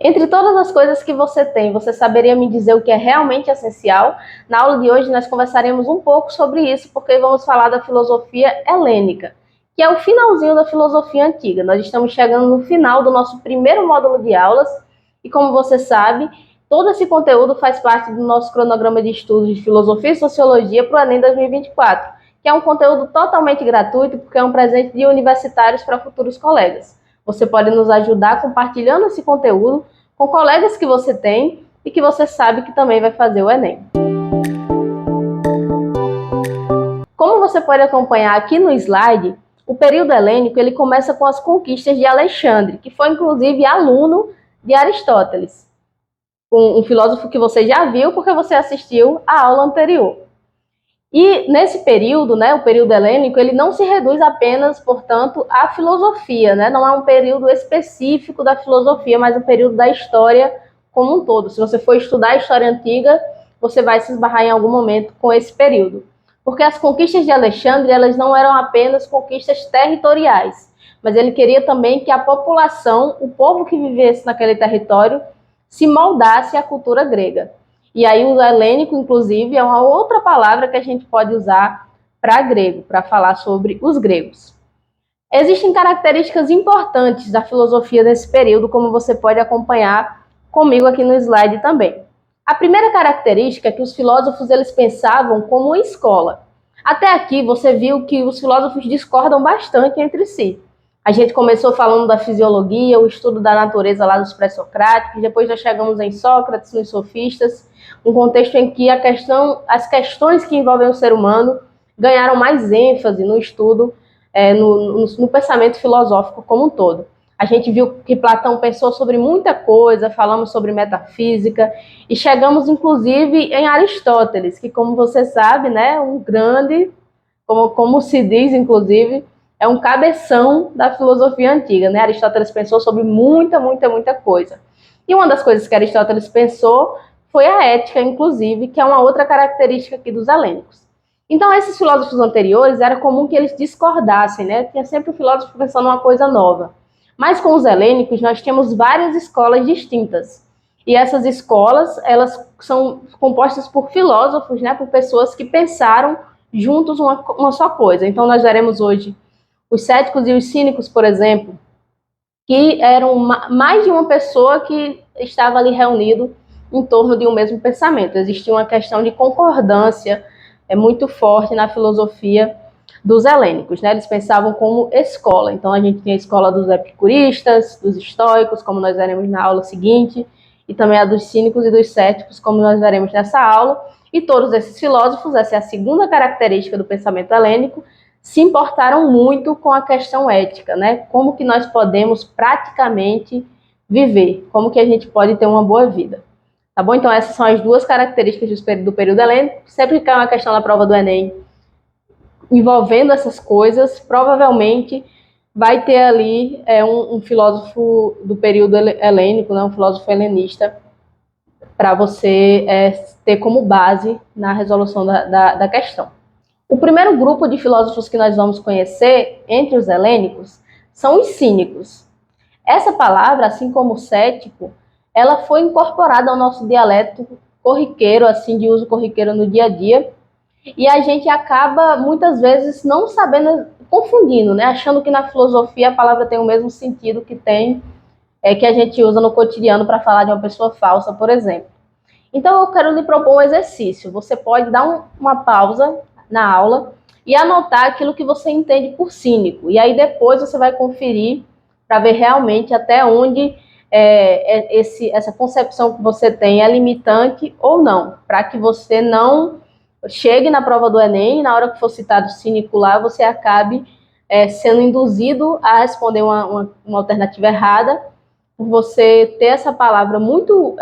Entre todas as coisas que você tem, você saberia me dizer o que é realmente essencial? Na aula de hoje nós conversaremos um pouco sobre isso, porque vamos falar da filosofia helênica, que é o finalzinho da filosofia antiga. Nós estamos chegando no final do nosso primeiro módulo de aulas e, como você sabe, todo esse conteúdo faz parte do nosso cronograma de estudos de filosofia e sociologia para o Enem 2024, que é um conteúdo totalmente gratuito, porque é um presente de universitários para futuros colegas. Você pode nos ajudar compartilhando esse conteúdo com colegas que você tem e que você sabe que também vai fazer o Enem. Como você pode acompanhar aqui no slide, o período helênico ele começa com as conquistas de Alexandre, que foi inclusive aluno de Aristóteles, um filósofo que você já viu porque você assistiu à aula anterior. E nesse período, o período helênico, ele não se reduz apenas, portanto, à filosofia, Não é um período específico da filosofia, mas um período da história como um todo. Se você for estudar a história antiga, você vai se esbarrar em algum momento com esse período. Porque as conquistas de Alexandre, elas não eram apenas conquistas territoriais, mas ele queria também que a população, o povo que vivesse naquele território, se moldasse à cultura grega. E aí o helênico, inclusive, é uma outra palavra que a gente pode usar para grego, para falar sobre os gregos. Existem características importantes da filosofia nesse período, como você pode acompanhar comigo aqui no slide também. A primeira característica é que os filósofos eles pensavam como escola. Até aqui você viu que os filósofos discordam bastante entre si. A gente começou falando da fisiologia, o estudo da natureza lá dos pré-socráticos, depois já chegamos em Sócrates, nos sofistas, um contexto em que as questões que envolvem o ser humano ganharam mais ênfase no estudo, no pensamento filosófico como um todo. A gente viu que Platão pensou sobre muita coisa, falamos sobre metafísica e chegamos inclusive em Aristóteles, que como você sabe, um grande, como se diz inclusive, é um cabeção da filosofia antiga, Aristóteles pensou sobre muita coisa. E uma das coisas que Aristóteles pensou foi a ética, inclusive, que é uma outra característica aqui dos helênicos. Então, esses filósofos anteriores, era comum que eles discordassem, Tinha sempre um filósofo pensando uma coisa nova. Mas com os helênicos, nós temos várias escolas distintas. E essas escolas, elas são compostas por filósofos, por pessoas que pensaram juntos uma só coisa. Então, nós veremos hoje os céticos e os cínicos, por exemplo, que eram mais de uma pessoa que estava ali reunido em torno de um mesmo pensamento. Existia uma questão de concordância muito forte na filosofia dos helênicos, Eles pensavam como escola. Então a gente tem a escola dos epicuristas, dos estoicos, como nós veremos na aula seguinte, e também a dos cínicos e dos céticos, como nós veremos nessa aula. E todos esses filósofos, essa é a segunda característica do pensamento helênico, se importaram muito com a questão ética, Como que nós podemos praticamente viver, como que a gente pode ter uma boa vida. Tá bom? Então essas são as duas características do período helênico. Sempre que cai uma questão na prova do Enem envolvendo essas coisas, provavelmente vai ter ali um filósofo do período helênico, um filósofo helenista, para você ter como base na resolução da questão. O primeiro grupo de filósofos que nós vamos conhecer entre os helênicos são os cínicos. Essa palavra, assim como cético, ela foi incorporada ao nosso dialeto corriqueiro, assim, de uso corriqueiro no dia a dia, e a gente acaba, muitas vezes, não sabendo, confundindo, achando que na filosofia a palavra tem o mesmo sentido que tem, que a gente usa no cotidiano para falar de uma pessoa falsa, por exemplo. Então eu quero lhe propor um exercício. Você pode dar uma pausa na aula e anotar aquilo que você entende por cínico. E aí depois você vai conferir para ver realmente até onde essa concepção que você tem é limitante ou não, para que você não chegue na prova do Enem e na hora que for citado cínico lá, você acabe sendo induzido a responder uma alternativa errada, por você ter essa palavra muito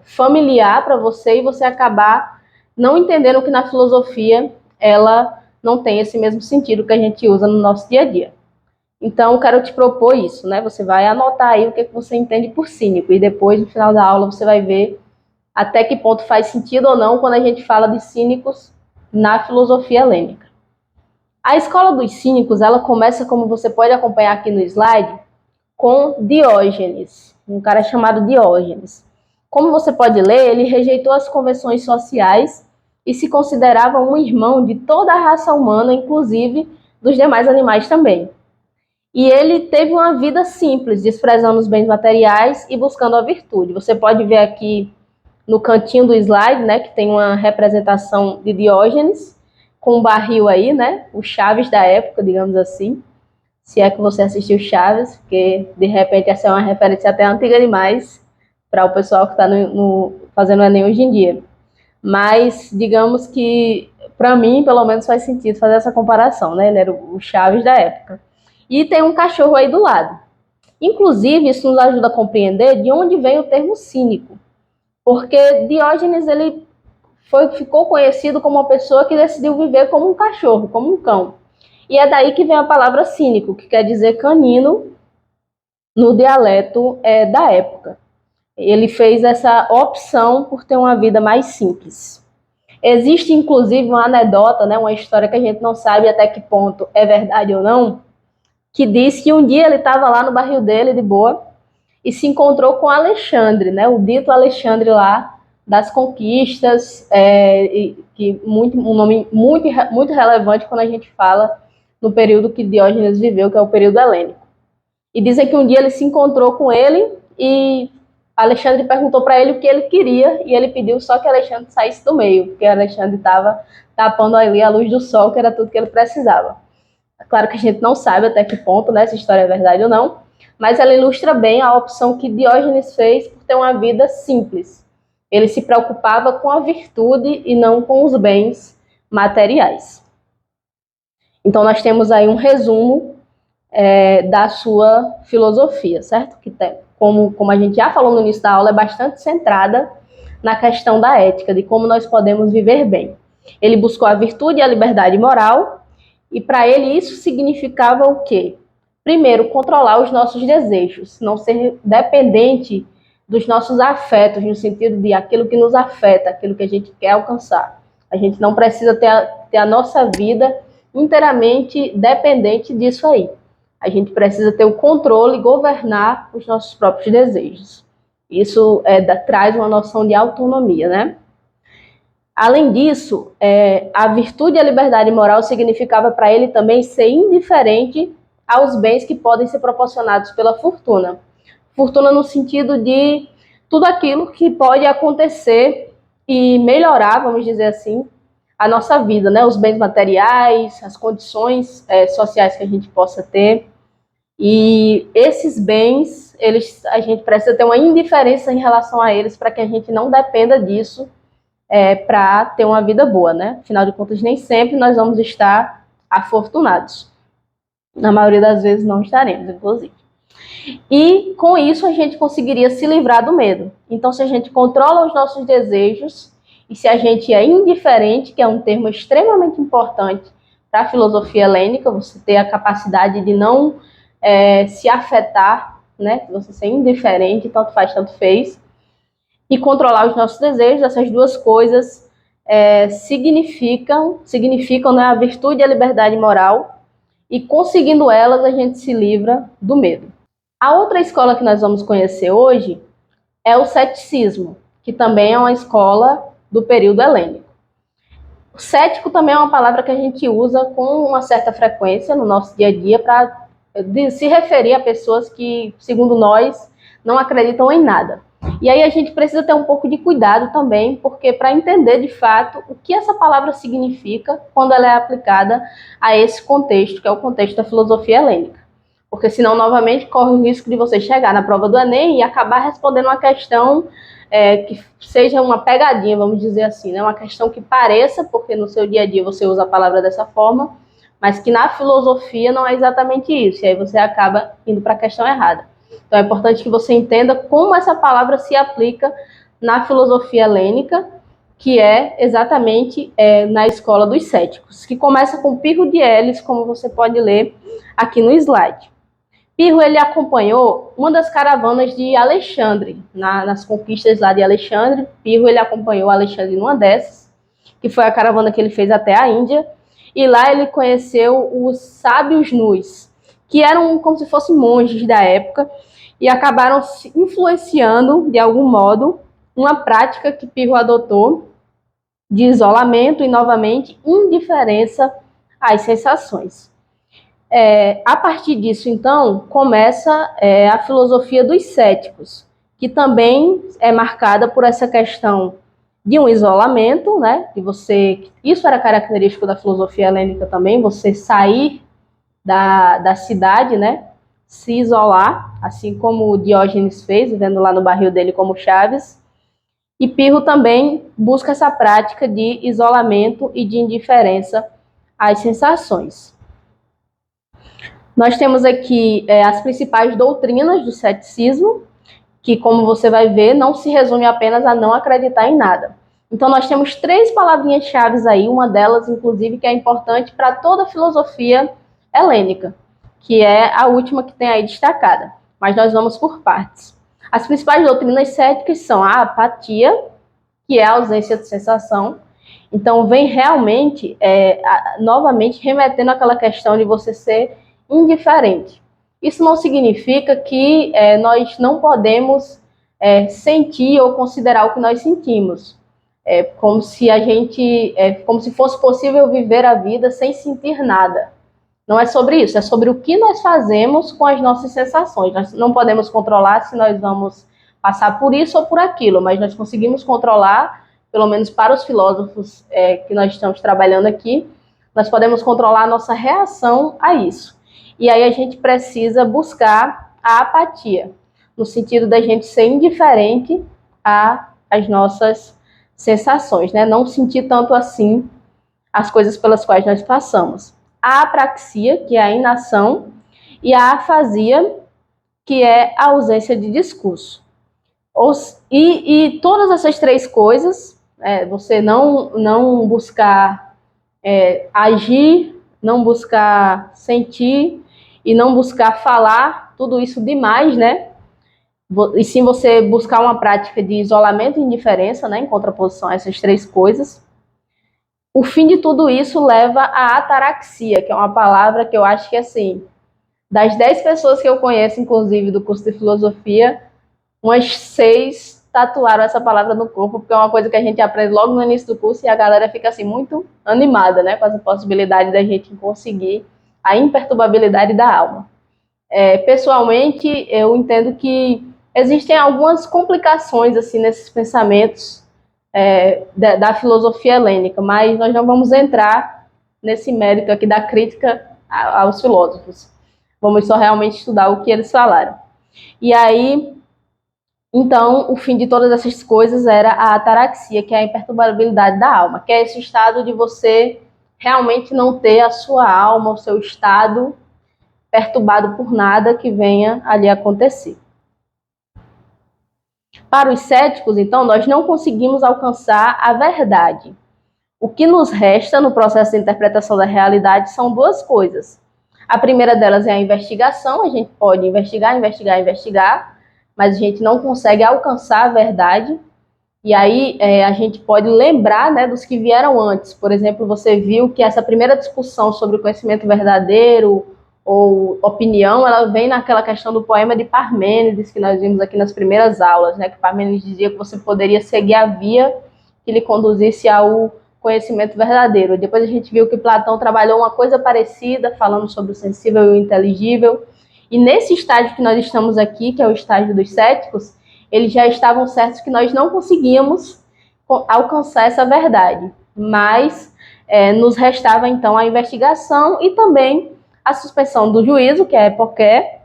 familiar para você e você acabar não entendendo que na filosofia ela não tem esse mesmo sentido que a gente usa no nosso dia a dia. Então, eu quero te propor isso, Você vai anotar aí o que você entende por cínico e depois, no final da aula, você vai ver até que ponto faz sentido ou não quando a gente fala de cínicos na filosofia helênica. A escola dos cínicos, ela começa, como você pode acompanhar aqui no slide, com Diógenes. um cara chamado Diógenes. Como você pode ler, ele rejeitou as convenções sociais e se considerava um irmão de toda a raça humana, inclusive dos demais animais também. E ele teve uma vida simples, desprezando os bens materiais e buscando a virtude. Você pode ver aqui no cantinho do slide, né, que tem uma representação de Diógenes, com um barril aí, né, o Chaves da época, digamos assim. Se é que você assistiu Chaves, porque de repente essa é uma referência até antiga demais para o pessoal que está fazendo Enem hoje em dia. Mas digamos que, para mim, pelo menos faz sentido fazer essa comparação, né? Ele era o Chaves da época. E tem um cachorro aí do lado. Inclusive, isso nos ajuda a compreender de onde vem o termo cínico. Porque Diógenes ele ficou conhecido como uma pessoa que decidiu viver como um cachorro, como um cão. E é daí que vem a palavra cínico, que quer dizer canino no dialeto da época. Ele fez essa opção por ter uma vida mais simples. Existe, inclusive, uma anedota, né, uma história que a gente não sabe até que ponto é verdade ou não, que diz que um dia ele estava lá no barril dele, de boa, e se encontrou com Alexandre, né, o dito Alexandre lá das conquistas, que um nome muito relevante quando a gente fala no período que Diógenes viveu, que é o período helênico. E dizem que um dia ele se encontrou com ele e Alexandre perguntou para ele o que ele queria e ele pediu só que Alexandre saísse do meio, porque Alexandre estava tapando ali a luz do sol, que era tudo que ele precisava. É claro que a gente não sabe até que ponto, né, se a história é verdade ou não, mas ela ilustra bem a opção que Diógenes fez por ter uma vida simples. Ele se preocupava com a virtude e não com os bens materiais. Então nós temos aí um resumo da sua filosofia, certo? Que tem, como a gente já falou no início da aula, é bastante centrada na questão da ética, de como nós podemos viver bem. Ele buscou a virtude e a liberdade moral, e para ele isso significava o quê? Primeiro, controlar os nossos desejos, não ser dependente dos nossos afetos, no sentido de aquilo que nos afeta, aquilo que a gente quer alcançar. A gente não precisa ter a nossa vida inteiramente dependente disso aí. A gente precisa ter o controle e governar os nossos próprios desejos. Isso traz uma noção de autonomia, né? Além disso, a virtude e a liberdade moral significava para ele também ser indiferente aos bens que podem ser proporcionados pela fortuna. Fortuna no sentido de tudo aquilo que pode acontecer e melhorar, vamos dizer assim, a nossa vida, né? Os bens materiais, as condições sociais que a gente possa ter. E esses bens, a gente precisa ter uma indiferença em relação a eles para que a gente não dependa disso para ter uma vida boa, né? Afinal de contas, nem sempre nós vamos estar afortunados. Na maioria das vezes não estaremos, inclusive. E com isso a gente conseguiria se livrar do medo. Então, se a gente controla os nossos desejos e se a gente é indiferente, que é um termo extremamente importante para a filosofia helênica, você ter a capacidade de não se afetar, né? Você ser indiferente, tanto faz, tanto fez, e controlar os nossos desejos, essas duas coisas significam, né, a virtude e a liberdade moral, e conseguindo elas a gente se livra do medo. A outra escola que nós vamos conhecer hoje é o ceticismo, que também é uma escola do período helênico. O cético também é uma palavra que a gente usa com uma certa frequência no nosso dia a dia para se referir a pessoas que, segundo nós, não acreditam em nada. E aí a gente precisa ter um pouco de cuidado também, porque para entender de fato o que essa palavra significa quando ela é aplicada a esse contexto, que é o contexto da filosofia helênica. Porque senão, novamente, corre o risco de você chegar na prova do Enem e acabar respondendo uma questão que seja uma pegadinha, vamos dizer assim, né? Uma questão que pareça, porque no seu dia a dia você usa a palavra dessa forma, mas que na filosofia não é exatamente isso, e aí você acaba indo para a questão errada. Então é importante que você entenda como essa palavra se aplica na filosofia helênica, que é exatamente na escola dos céticos, que começa com Pirro de Elis, como você pode ler aqui no slide. Pirro ele acompanhou uma das caravanas de Alexandre, nas conquistas lá de Alexandre. Pirro ele acompanhou Alexandre numa dessas, que foi a caravana que ele fez até a Índia, e lá ele conheceu os sábios nus, que eram como se fossem monges da época, e acabaram se influenciando, de algum modo, uma prática que Pirro adotou de isolamento e, novamente, indiferença às sensações. A partir disso, então, começa a filosofia dos céticos, que também é marcada por essa questão de um isolamento, né? De você, isso era característico da filosofia helênica também, você sair da cidade, né? Se isolar, assim como Diógenes fez, vivendo lá no barril dele como Chaves. E Pirro também busca essa prática de isolamento e de indiferença às sensações. Nós temos aqui as principais doutrinas do ceticismo, que, como você vai ver, não se resume apenas a não acreditar em nada. Então, nós temos 3 palavrinhas-chave aí, uma delas, inclusive, que é importante para toda a filosofia helênica, que é a última que tem aí destacada. Mas nós vamos por partes. As principais doutrinas céticas são a apatia, que é a ausência de sensação. Então, vem realmente, novamente, remetendo àquela questão de você ser indiferente. Isso não significa que nós não podemos sentir ou considerar o que nós sentimos. Como se fosse possível viver a vida sem sentir nada. Não é sobre isso, é sobre o que nós fazemos com as nossas sensações. Nós não podemos controlar se nós vamos passar por isso ou por aquilo, mas nós conseguimos controlar, pelo menos para os filósofos que nós estamos trabalhando aqui, nós podemos controlar a nossa reação a isso. E aí a gente precisa buscar a apatia, no sentido da gente ser indiferente às nossas sensações, né? Não sentir tanto assim as coisas pelas quais nós passamos. A apraxia, que é a inação, e a afasia, que é a ausência de discurso. E todas essas 3 coisas, você não buscar agir, não buscar sentir e não buscar falar, tudo isso demais, né? E sim você buscar uma prática de isolamento e indiferença, né? Em contraposição a essas 3 coisas. O fim de tudo isso leva à ataraxia, que é uma palavra que eu acho que, assim, das 10 pessoas que eu conheço, inclusive, do curso de filosofia, umas 6 tatuaram essa palavra no corpo, porque é uma coisa que a gente aprende logo no início do curso e a galera fica, assim, muito animada, né, com essa possibilidade da gente conseguir a imperturbabilidade da alma. Pessoalmente, eu entendo que existem algumas complicações, assim, nesses pensamentos da filosofia helênica, mas nós não vamos entrar nesse mérito aqui da crítica aos filósofos. Vamos só realmente estudar o que eles falaram. E aí, então, o fim de todas essas coisas era a ataraxia, que é a imperturbabilidade da alma, que é esse estado de você realmente não ter a sua alma, o seu estado perturbado por nada que venha ali acontecer. Para os céticos, então, nós não conseguimos alcançar a verdade. O que nos resta no processo de interpretação da realidade são 2 coisas. A primeira delas é a investigação. A gente pode investigar, mas a gente não consegue alcançar a verdade. E aí a gente pode lembrar, né, dos que vieram antes. Por exemplo, você viu que essa primeira discussão sobre o conhecimento verdadeiro ou opinião, ela vem naquela questão do poema de Parmênides, que nós vimos aqui nas primeiras aulas, né, que Parmênides dizia que você poderia seguir a via que lhe conduzisse ao conhecimento verdadeiro. Depois a gente viu que Platão trabalhou uma coisa parecida, falando sobre o sensível e o inteligível. E nesse estágio que nós estamos aqui, que é o estágio dos céticos, eles já estavam certos que nós não conseguíamos alcançar essa verdade. Mas nos restava, então, a investigação e também a suspensão do juízo, que é epoché,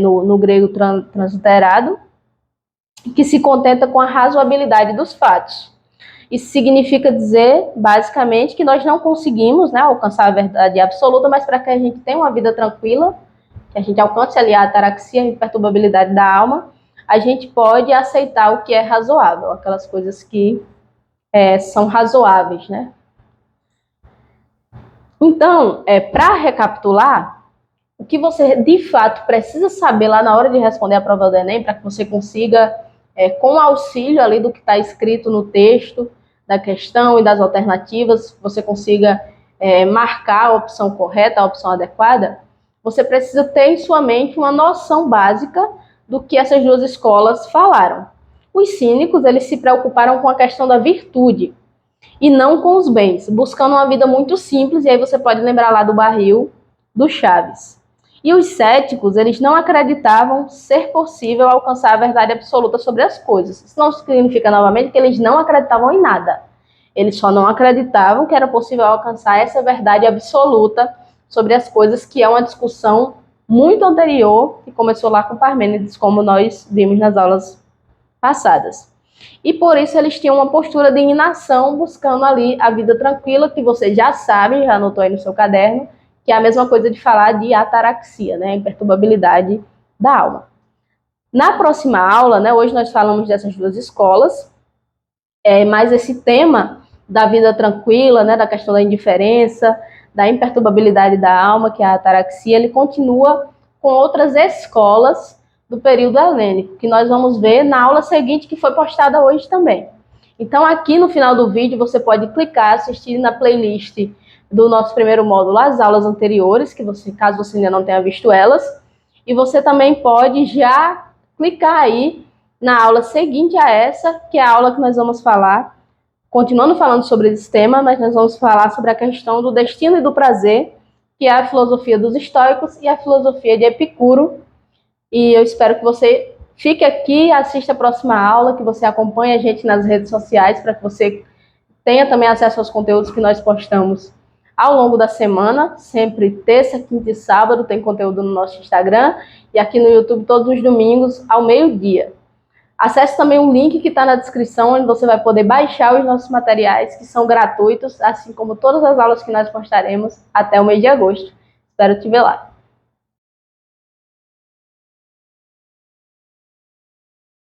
no grego transliterado, que se contenta com a razoabilidade dos fatos. Isso significa dizer, basicamente, que nós não conseguimos, né, alcançar a verdade absoluta, mas para que a gente tenha uma vida tranquila, que a gente alcance ali a ataraxia, a imperturbabilidade da alma, a gente pode aceitar o que é razoável, aquelas coisas que são razoáveis, né? Então, para recapitular, o que você de fato precisa saber lá na hora de responder a prova do Enem, para que você consiga, com o auxílio ali do que está escrito no texto, da questão e das alternativas, você consiga marcar a opção correta, a opção adequada, você precisa ter em sua mente uma noção básica do que essas duas escolas falaram. Os cínicos, eles se preocuparam com a questão da virtude e não com os bens, buscando uma vida muito simples, e aí você pode lembrar lá do barril do Chaves. E os céticos, eles não acreditavam ser possível alcançar a verdade absoluta sobre as coisas. Isso não significa, novamente, que eles não acreditavam em nada. Eles só não acreditavam que era possível alcançar essa verdade absoluta sobre as coisas, que é uma discussão muito anterior, que começou lá com Parmênides, como nós vimos nas aulas passadas. E por isso eles tinham uma postura de inação, buscando ali a vida tranquila, que você já sabe, já anotou aí no seu caderno, que é a mesma coisa de falar de ataraxia, né, imperturbabilidade da alma. Na próxima aula, né, hoje nós falamos dessas duas escolas, mas esse tema da vida tranquila, né, da questão da indiferença, da imperturbabilidade da alma, que é a ataraxia, ele continua com outras escolas do período helênico, que nós vamos ver na aula seguinte, que foi postada hoje também. Então, aqui no final do vídeo, você pode clicar, assistir na playlist do nosso primeiro módulo as aulas anteriores, que você, caso você ainda não tenha visto elas, e você também pode já clicar aí na aula seguinte a essa, que é a aula que nós vamos falar, continuando falando sobre esse tema, mas nós vamos falar sobre a questão do destino e do prazer, que é a filosofia dos estoicos e a filosofia de Epicuro. E eu espero que você fique aqui, assista a próxima aula, que você acompanhe a gente nas redes sociais, para que você tenha também acesso aos conteúdos que nós postamos ao longo da semana, sempre terça, quinta e sábado tem conteúdo no nosso Instagram e aqui no YouTube todos os domingos ao meio-dia. Acesse também o link que está na descrição, onde você vai poder baixar os nossos materiais, que são gratuitos, assim como todas as aulas que nós postaremos até o mês de agosto. Espero te ver lá.